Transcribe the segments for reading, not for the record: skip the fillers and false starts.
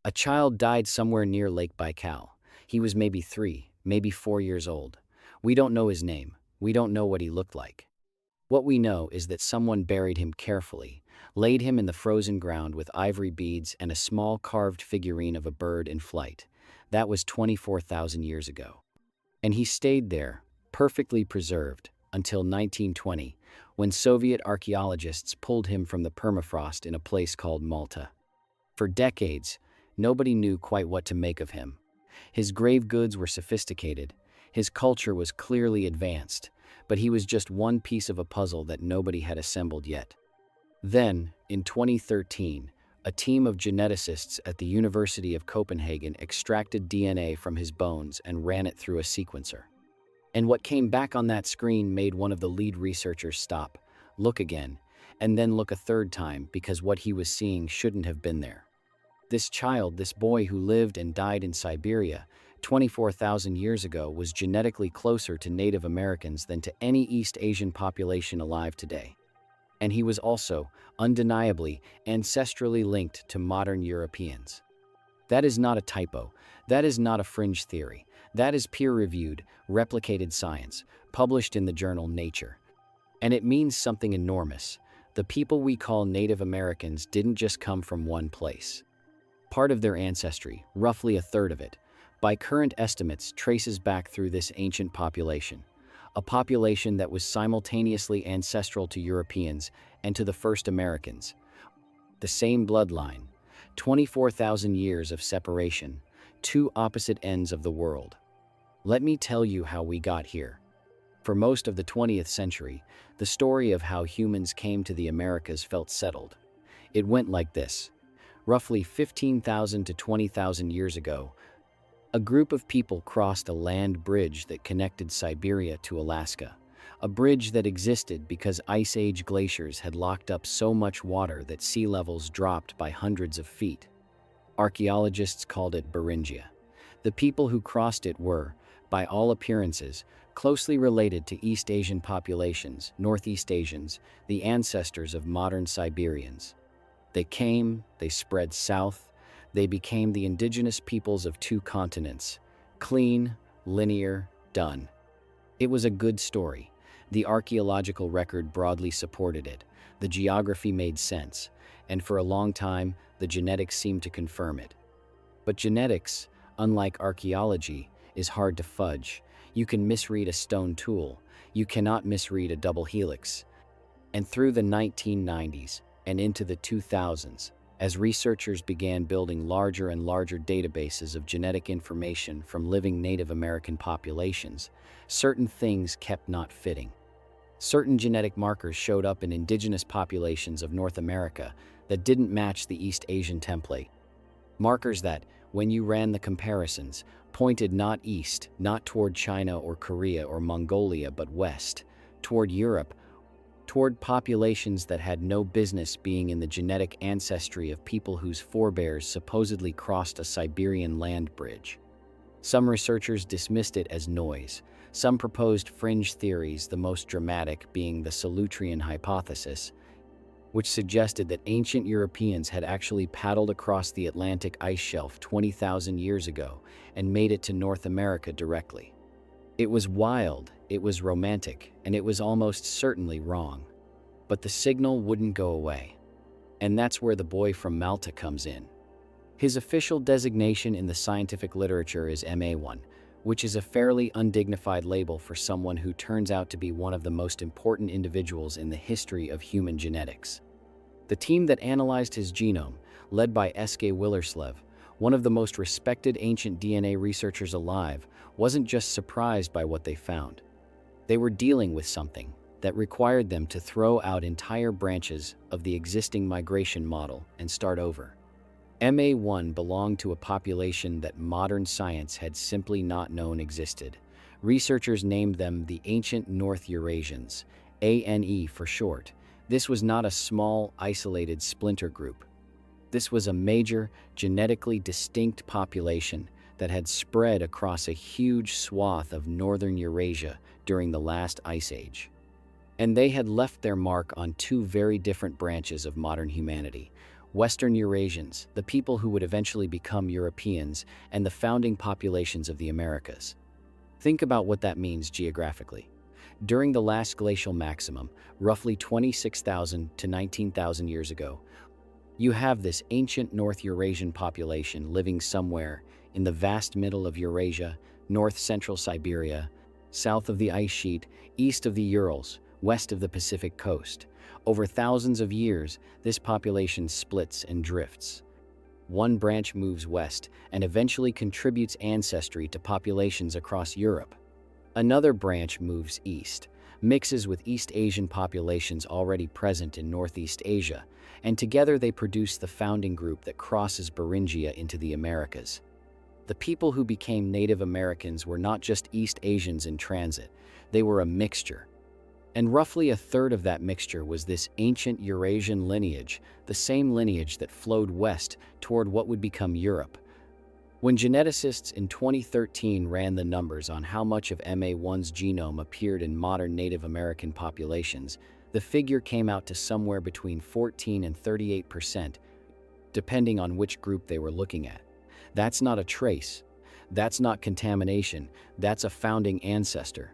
A child died somewhere near Lake Baikal. He was maybe 3, maybe 4 years old. We don't know his name. We don't know what he looked like. What we know is that someone buried him carefully, laid him in the frozen ground with ivory beads and a small carved figurine of a bird in flight. That was 24,000 years ago. And he stayed there, perfectly preserved, until 1920, when Soviet archaeologists pulled him from the permafrost in a place called Malta. For decades, nobody knew quite what to make of him. His grave goods were sophisticated, his culture was clearly advanced, but he was just one piece of a puzzle that nobody had assembled yet. Then, in 2013, a team of geneticists at the University of Copenhagen extracted DNA from his bones and ran it through a sequencer. And what came back on that screen made one of the lead researchers stop, look again, and then look a third time because what he was seeing shouldn't have been there. This child, this boy who lived and died in Siberia 24,000 years ago, was genetically closer to Native Americans than to any East Asian population alive today. And he was also, undeniably, ancestrally linked to modern Europeans. That is not a typo. That is not a fringe theory. That is peer-reviewed, replicated science, published in the journal Nature. And it means something enormous. The people we call Native Americans didn't just come from one place. Part of their ancestry, roughly a third of it, by current estimates, traces back through this ancient population, a population that was simultaneously ancestral to Europeans and to the first Americans. The same bloodline, 24,000 years of separation, two opposite ends of the world. Let me tell you how we got here. For most of the 20th century, the story of how humans came to the Americas felt settled. It went like this. Roughly 15,000 to 20,000 years ago, a group of people crossed a land bridge that connected Siberia to Alaska, a bridge that existed because Ice Age glaciers had locked up so much water that sea levels dropped by hundreds of feet. Archaeologists called it Beringia. The people who crossed it were, by all appearances, closely related to East Asian populations, Northeast Asians, the ancestors of modern Siberians. They came, they spread south, they became the indigenous peoples of two continents. Clean, linear, done. It was a good story. The archaeological record broadly supported it. The geography made sense, and for a long time, the genetics seemed to confirm it. But genetics, unlike archaeology, is hard to fudge. You can misread a stone tool. You cannot misread a double helix. And through the 1990s and into the 2000s, as researchers began building larger and larger databases of genetic information from living Native American populations, certain things kept not fitting. Certain genetic markers showed up in indigenous populations of North America that didn't match the East Asian template. Markers that, when you ran the comparisons, pointed not east, not toward China or Korea or Mongolia, but west, toward Europe, toward populations that had no business being in the genetic ancestry of people whose forebears supposedly crossed a Siberian land bridge. Some researchers dismissed it as noise. Some proposed fringe theories, the most dramatic being the Solutrean hypothesis, which suggested that ancient Europeans had actually paddled across the Atlantic ice shelf 20,000 years ago and made it to North America directly. It was wild, it was romantic, and it was almost certainly wrong. But the signal wouldn't go away. And that's where the boy from Malta comes in. His official designation in the scientific literature is MA1, which is a fairly undignified label for someone who turns out to be one of the most important individuals in the history of human genetics. The team that analyzed his genome, led by S.K. Willerslev, one of the most respected ancient DNA researchers alive, wasn't just surprised by what they found. They were dealing with something that required them to throw out entire branches of the existing migration model and start over. MA1 belonged to a population that modern science had simply not known existed. Researchers named them the Ancient North Eurasians, ANE for short. This was not a small, isolated splinter group. This was a major, genetically distinct population that had spread across a huge swath of northern Eurasia during the last ice age. And they had left their mark on two very different branches of modern humanity. Western Eurasians, the people who would eventually become Europeans, and the founding populations of the Americas. Think about what that means geographically. During the last glacial maximum, roughly 26,000 to 19,000 years ago, you have this ancient North Eurasian population living somewhere in the vast middle of Eurasia, north-central Siberia, south of the ice sheet, east of the Urals, west of the Pacific coast. Over thousands of years, this population splits and drifts. One branch moves west and eventually contributes ancestry to populations across Europe. Another branch moves east, mixes with East Asian populations already present in Northeast Asia, and together they produce the founding group that crosses Beringia into the Americas. The people who became Native Americans were not just East Asians in transit, they were a mixture. And roughly a third of that mixture was this ancient Eurasian lineage, the same lineage that flowed west toward what would become Europe. When geneticists in 2013 ran the numbers on how much of MA1's genome appeared in modern Native American populations, the figure came out to somewhere between 14 and 38%, depending on which group they were looking at. That's not a trace. That's not contamination. That's a founding ancestor.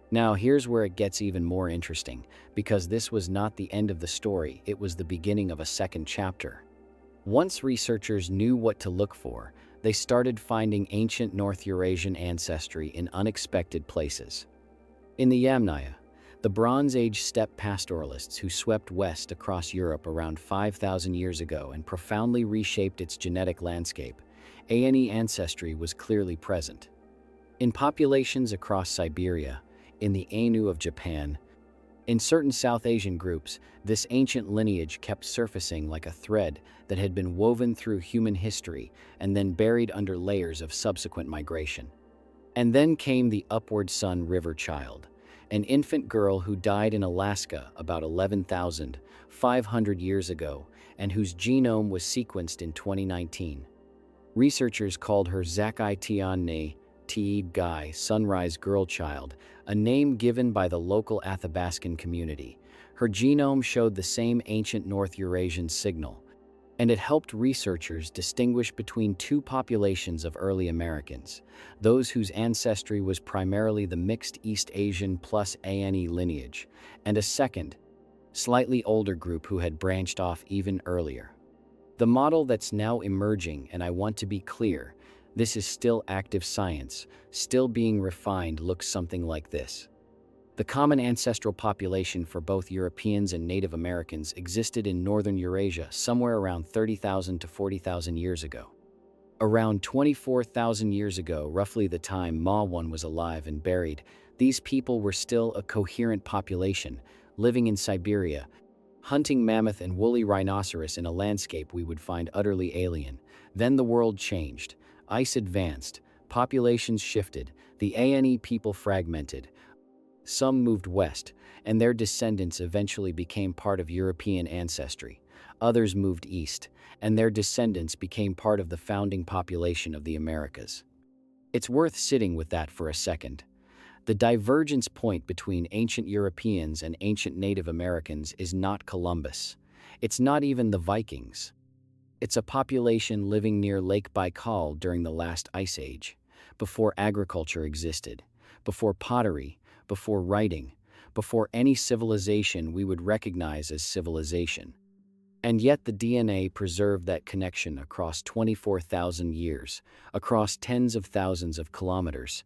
Now, here's where it gets even more interesting, because this was not the end of the story, it was the beginning of a second chapter. Once researchers knew what to look for, they started finding ancient North Eurasian ancestry in unexpected places. In the Yamnaya, the Bronze Age steppe pastoralists who swept west across Europe around 5,000 years ago and profoundly reshaped its genetic landscape, ANE ancestry was clearly present. In populations across Siberia, in the Ainu of Japan, in certain South Asian groups, this ancient lineage kept surfacing like a thread that had been woven through human history and then buried under layers of subsequent migration. And then came the Upward Sun River child, an infant girl who died in Alaska about 11,500 years ago and whose genome was sequenced in 2019. Researchers called her Zakai Tianne Teed Guy Sunrise Girl Child, a name given by the local Athabascan community. Her genome showed the same ancient North Eurasian signal, and it helped researchers distinguish between two populations of early Americans, those whose ancestry was primarily the mixed East Asian plus ANE lineage, and a second, slightly older group who had branched off even earlier. The model that's now emerging, and I want to be clear, this is still active science, still being refined, looks something like this. The common ancestral population for both Europeans and Native Americans existed in northern Eurasia somewhere around 30,000 to 40,000 years ago. Around 24,000 years ago, roughly the time Ma1 was alive and buried, these people were still a coherent population, living in Siberia, hunting mammoth and woolly rhinoceros in a landscape we would find utterly alien. Then the world changed. Ice advanced, populations shifted, the ANE people fragmented. Some moved west, and their descendants eventually became part of European ancestry. Others moved east, and their descendants became part of the founding population of the Americas. It's worth sitting with that for a second. The divergence point between ancient Europeans and ancient Native Americans is not Columbus. It's not even the Vikings. It's a population living near Lake Baikal during the last ice age, before agriculture existed, before pottery, before writing, before any civilization we would recognize as civilization. And yet the DNA preserved that connection across 24,000 years, across tens of thousands of kilometers,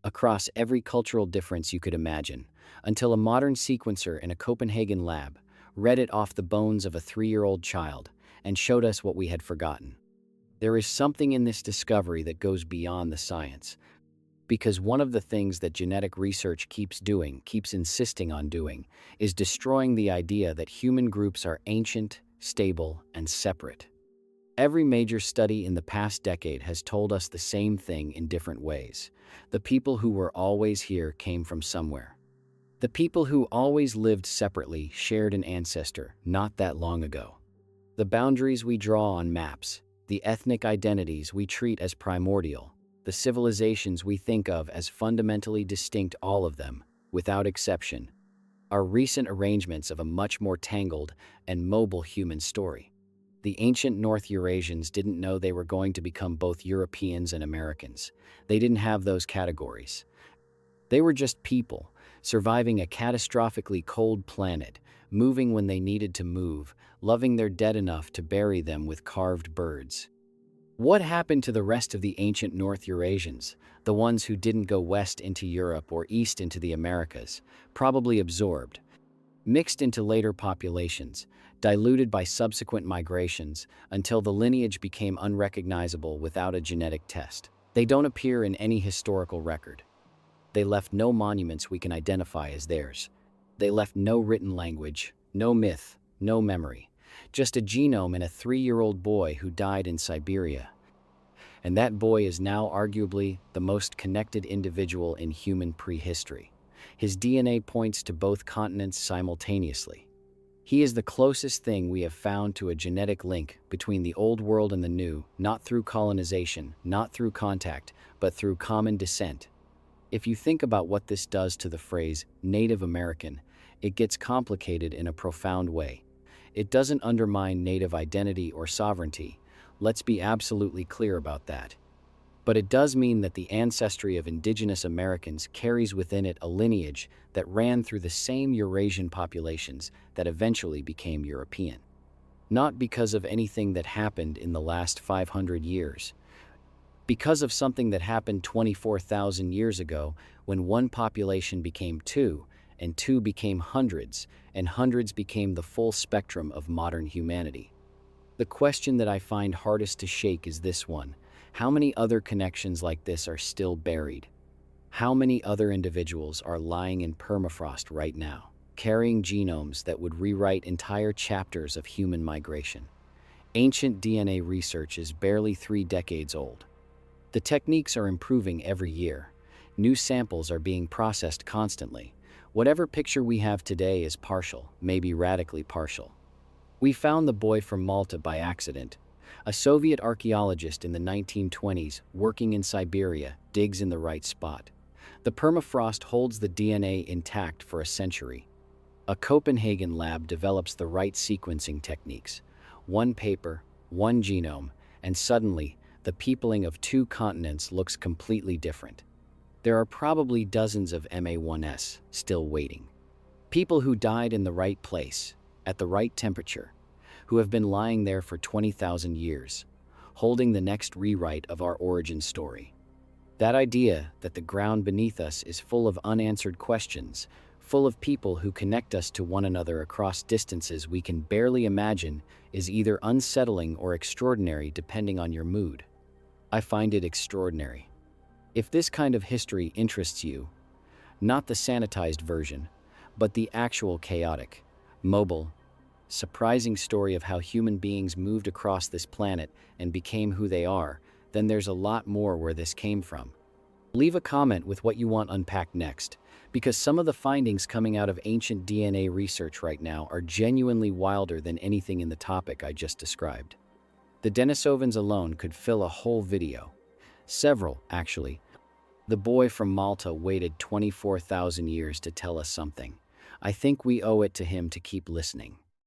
across every cultural difference you could imagine, until a modern sequencer in a Copenhagen lab read it off the bones of a 3-year-old child and showed us what we had forgotten. There is something in this discovery that goes beyond the science, because one of the things that genetic research keeps insisting on doing, is destroying the idea that human groups are ancient, stable, and separate. Every major study in the past decade has told us the same thing in different ways. The people who were always here came from somewhere. The people who always lived separately shared an ancestor not that long ago. The boundaries we draw on maps, the ethnic identities we treat as primordial, the civilizations we think of as fundamentally distinct, all of them, without exception, are recent arrangements of a much more tangled and mobile human story. The ancient North Eurasians didn't know they were going to become both Europeans and Americans. They didn't have those categories. They were just people, surviving a catastrophically cold planet, moving when they needed to move, loving their dead enough to bury them with carved birds. What happened to the rest of the ancient North Eurasians, the ones who didn't go west into Europe or east into the Americas? Probably absorbed, mixed into later populations, diluted by subsequent migrations until the lineage became unrecognizable without a genetic test. They don't appear in any historical record. They left no monuments we can identify as theirs. They left no written language, no myth, no memory. Just a genome and a 3-year-old boy who died in Siberia. And that boy is now arguably the most connected individual in human prehistory. His DNA points to both continents simultaneously. He is the closest thing we have found to a genetic link between the old world and the new, not through colonization, not through contact, but through common descent. If you think about what this does to the phrase Native American, it gets complicated in a profound way. It doesn't undermine Native identity or sovereignty. Let's be absolutely clear about that. But it does mean that the ancestry of indigenous Americans carries within it a lineage that ran through the same Eurasian populations that eventually became European. Not because of anything that happened in the last 500 years. Because of something that happened 24,000 years ago when one population became two, and two became hundreds, and hundreds became the full spectrum of modern humanity. The question that I find hardest to shake is this one. How many other connections like this are still buried? How many other individuals are lying in permafrost right now, carrying genomes that would rewrite entire chapters of human migration? Ancient DNA research is barely 3 decades old. The techniques are improving every year. New samples are being processed constantly. Whatever picture we have today is partial, maybe radically partial. We found the boy from Malta by accident. A Soviet archaeologist in the 1920s, working in Siberia, digs in the right spot. The permafrost holds the DNA intact for a century. A Copenhagen lab develops the right sequencing techniques. One paper, one genome, and suddenly, the peopling of 2 continents looks completely different. There are probably dozens of MA1s still waiting. People who died in the right place, at the right temperature, who have been lying there for 20,000 years, holding the next rewrite of our origin story. That idea that the ground beneath us is full of unanswered questions, full of people who connect us to one another across distances we can barely imagine, is either unsettling or extraordinary depending on your mood. I find it extraordinary. If this kind of history interests you, not the sanitized version, but the actual chaotic, mobile, surprising story of how human beings moved across this planet and became who they are, then there's a lot more where this came from. Leave a comment with what you want unpacked next, because some of the findings coming out of ancient DNA research right now are genuinely wilder than anything in the topic I just described. The Denisovans alone could fill a whole video. Several, actually. The boy from Malta waited 24,000 years to tell us something. I think we owe it to him to keep listening.